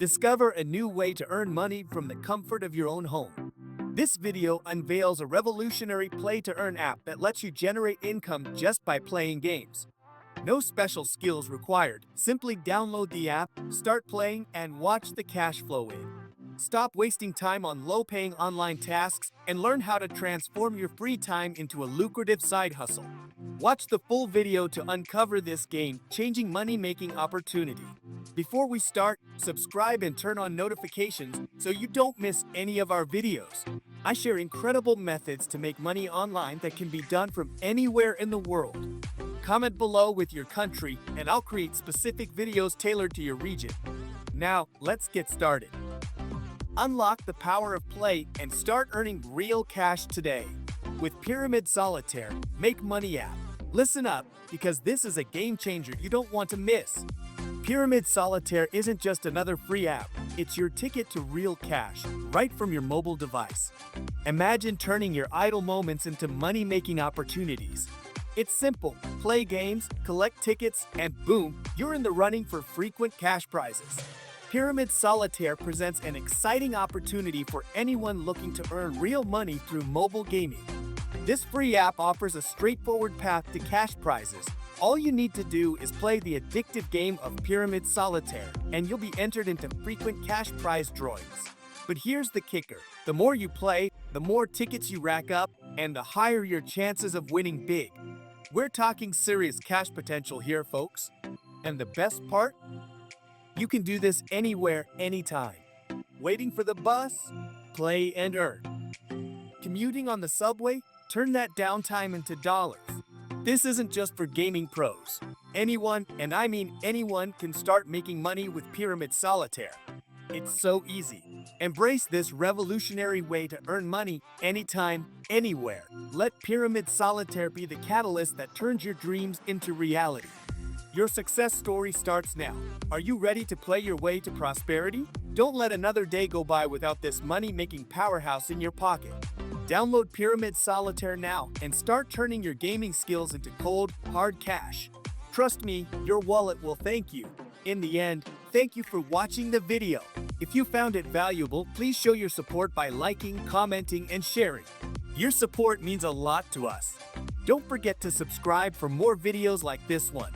Discover a new way to earn money from the comfort of your own home. This video unveils a revolutionary play-to-earn app that lets you generate income just by playing games. No special skills required. Simply download the app, start playing, and watch the cash flow in. Stop wasting time on low-paying online tasks and learn how to transform your free time into a lucrative side hustle. Watch the full video to uncover this game-changing money-making opportunity. Before we start, subscribe and turn on notifications so you don't miss any of our videos. I share incredible methods to make money online that can be done from anywhere in the world. Comment below with your country and I'll create specific videos tailored to your region. Now, let's get started. Unlock the power of play and start earning real cash today. With Pyramid Solitaire, Make Money app. Listen up, because this is a game changer you don't want to miss. Pyramid Solitaire isn't just another free app, it's your ticket to real cash, right from your mobile device. Imagine turning your idle moments into money-making opportunities. It's simple. Play games, collect tickets, and boom, you're in the running for frequent cash prizes. Pyramid Solitaire presents an exciting opportunity for anyone looking to earn real money through mobile gaming. This free app offers a straightforward path to cash prizes. All you need to do is play the addictive game of Pyramid Solitaire, and you'll be entered into frequent cash prize drawings. But here's the kicker. The more you play, the more tickets you rack up, and the higher your chances of winning big. We're talking serious cash potential here, folks. And the best part? You can do this anywhere, anytime. Waiting for the bus? Play and earn. Commuting on the subway? Turn that downtime into dollars. This isn't just for gaming pros. Anyone, and I mean anyone, can start making money with Pyramid Solitaire. It's so easy. Embrace this revolutionary way to earn money anytime, anywhere. Let Pyramid Solitaire be the catalyst that turns your dreams into reality. Your success story starts now. Are you ready to play your way to prosperity? Don't let another day go by without this money-making powerhouse in your pocket. Download Pyramid Solitaire now and start turning your gaming skills into cold, hard cash. Trust me, your wallet will thank you. In the end, thank you for watching the video. If you found it valuable, please show your support by liking, commenting, and sharing. Your support means a lot to us. Don't forget to subscribe for more videos like this one.